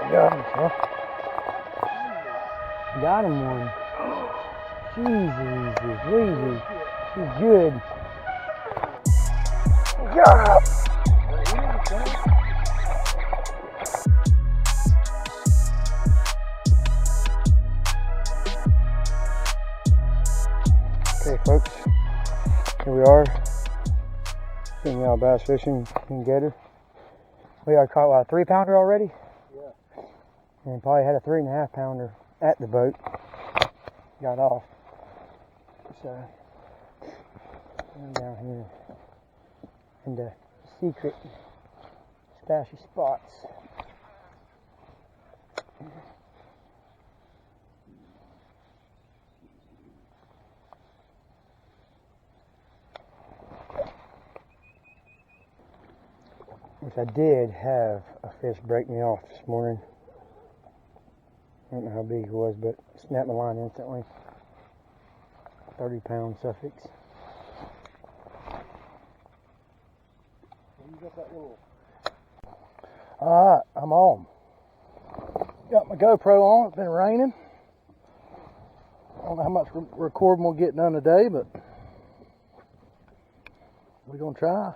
Got him, huh? Got him one. Jesus, Louise. She's good. Yeah. Okay, folks, here we are. Getting out bass fishing in Gator. We got caught a 3-pounder already. Yeah. And probably had a 3.5-pounder at the boat. Got off. So I'm down here in the secret splashy spots. Which I did have a fish break me off this morning. I don't know how big it was, but snapped my line instantly. 30-pound Suffolks. You got that little... Alright, I'm on. Got my GoPro on, it's been raining. I don't know how much recording we'll get done today, but we're going to try.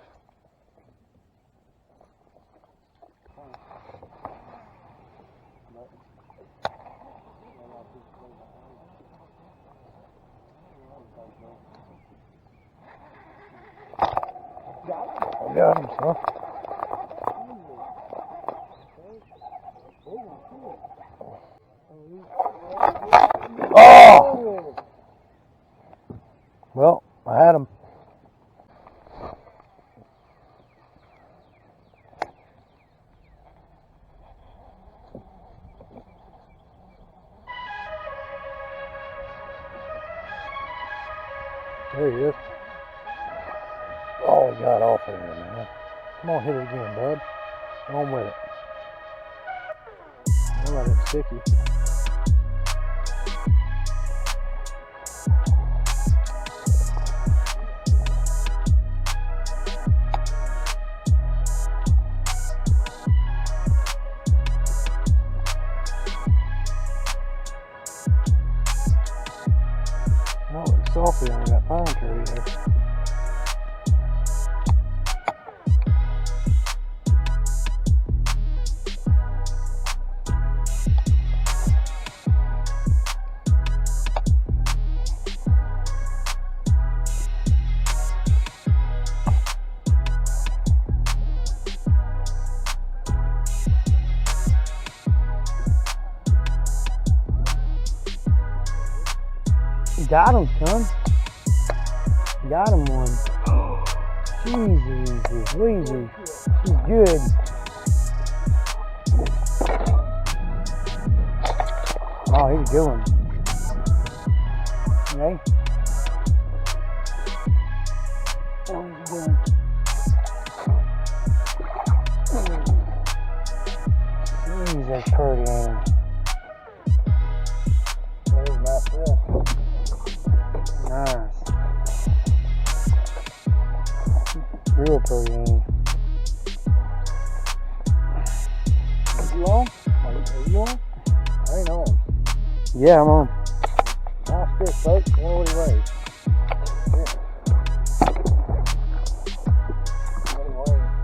Got him, huh? Oh! Well, I had him. There he is. Oh, he got off of there, man. Come on, hit it again, bud. Come on with it. Don't let it stick you. Oh, it's softly under that pine tree there. Got him, son. Got him one. Jesus, Louise. She's good. Oh, he's a good one. Okay. Oh, he's a good one. Jeez, that's pretty, ain't it? There's my fish. Nice. Real pretty, ain't it? Are you on? Are you on? I ain't on. Yeah, I'm on. Nice fish, folks. I wonder what he weighs. Yeah.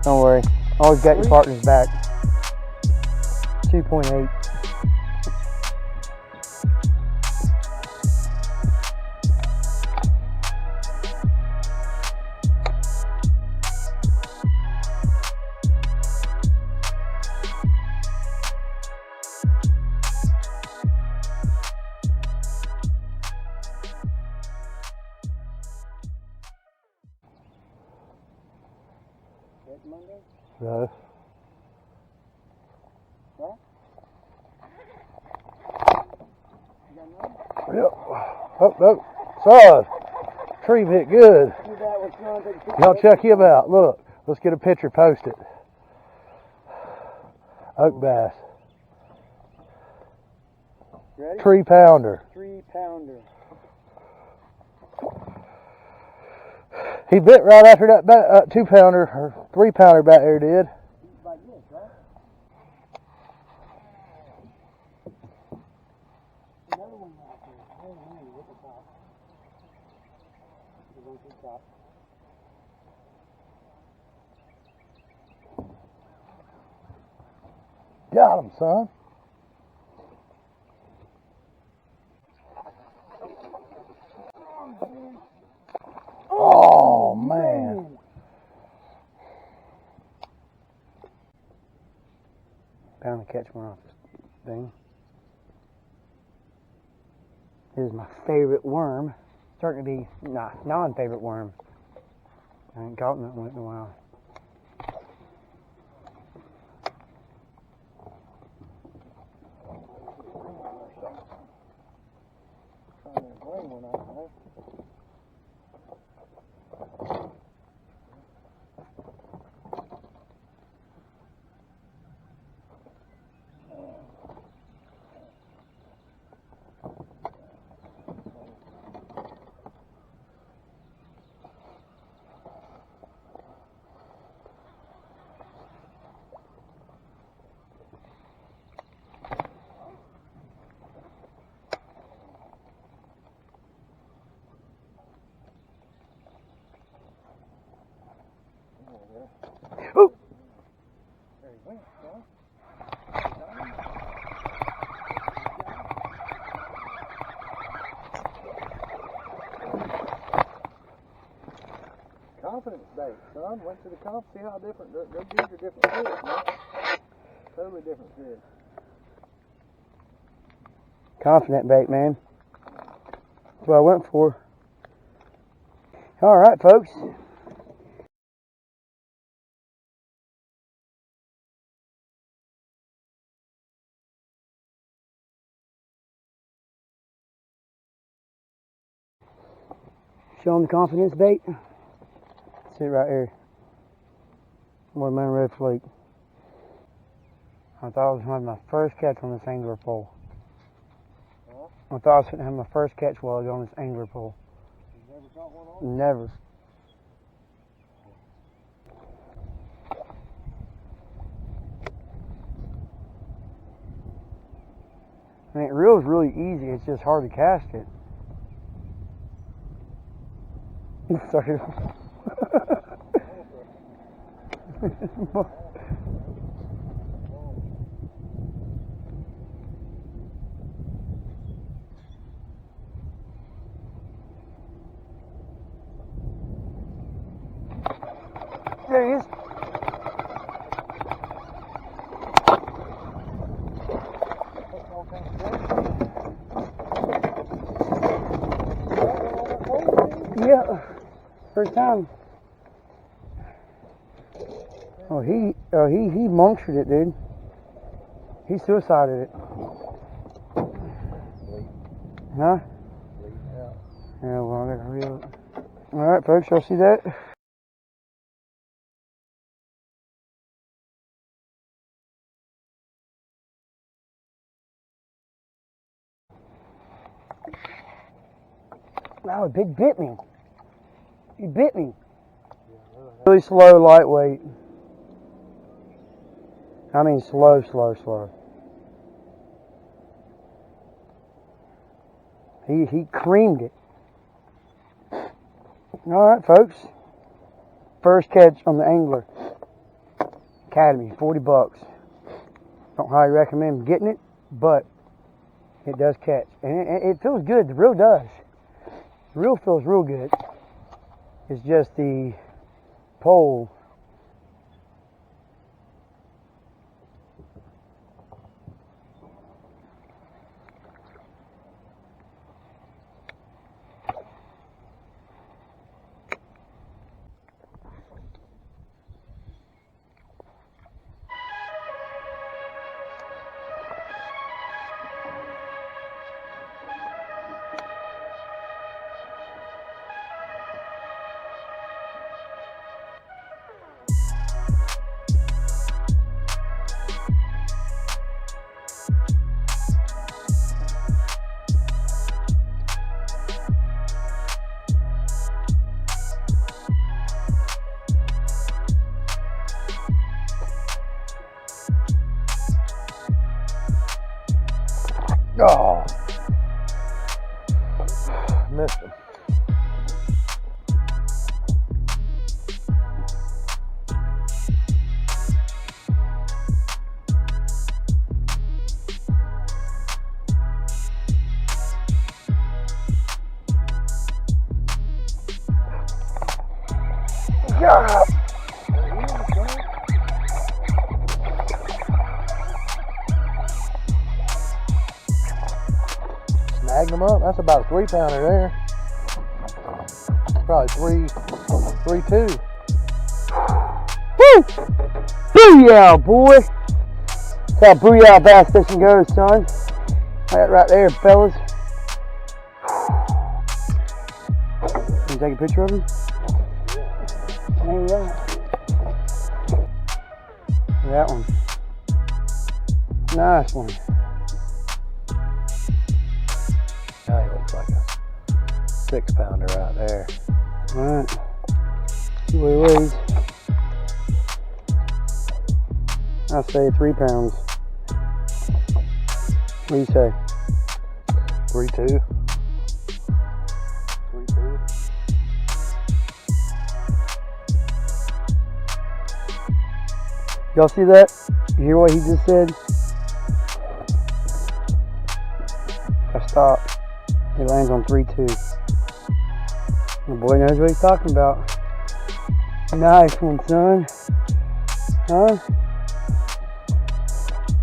Don't worry. Always got your partner's back. 2.8. Monday? No. What? You got none? Yep. Oh, no. Son. Tree hit good. Y'all check him out. Look. Let's get a picture, post it. Oak bass. Ready? 3-pounder. 3-pounder. He bit right after that 2-pounder or 3-pounder back there did. Like this, right? Got him, son. Oh, man. Bound to catch one off this thing. This is my favorite worm. Starting to be non-favorite worm. I ain't caught that one in a while. Ooh. There he went, son. Confidence bait, son. Went to the comp, see how different, those are different fish, man. Totally different fish. Confident bait, man. That's what I went for. All right, folks. Show them the confidence bait. Sit right here. Watermelon red flake. I thought I was going to have my first catch on this angler pole. Huh? I thought I was going to have my first catch while I was on this angler pole. You never caught one on? Never. I mean, it reel's really easy. It's just hard to cast it. Sorry. There he is. Yeah, first time. Oh, he monstered it, dude. He suicided it. Huh? Yeah, well, I gotta reel it. All right, folks, y'all see that? Wow, Big bit me. He bit me. Really slow, lightweight. I mean slow. He creamed it. All right, folks. First catch on the Angler Academy, $40. Don't highly recommend getting it, but it does catch. And it feels good. The reel does. The reel feels real good. It's just the pole. Oh, missed him. Bagged them up. That's about a 3-pounder there. Probably 3.2. Woo! Booyah, boy! That's how booyah bass fishing goes, son. That right there, fellas. Can you take a picture of him? Maybe that. That one. Nice one. That looks like a 6-pounder right there. Alright. See what he weighs. I'll say 3 pounds. What do you say? 3.2. 3.2. Y'all see that? You hear what he just said? I stop. He lands on 3.2. The boy knows what he's talking about. Nice one, son. Huh?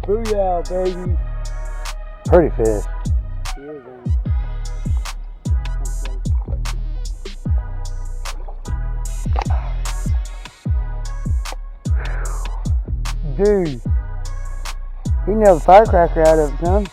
Booyah, baby. Pretty fish. He is, Dude, he nailed the firecracker out of it, son.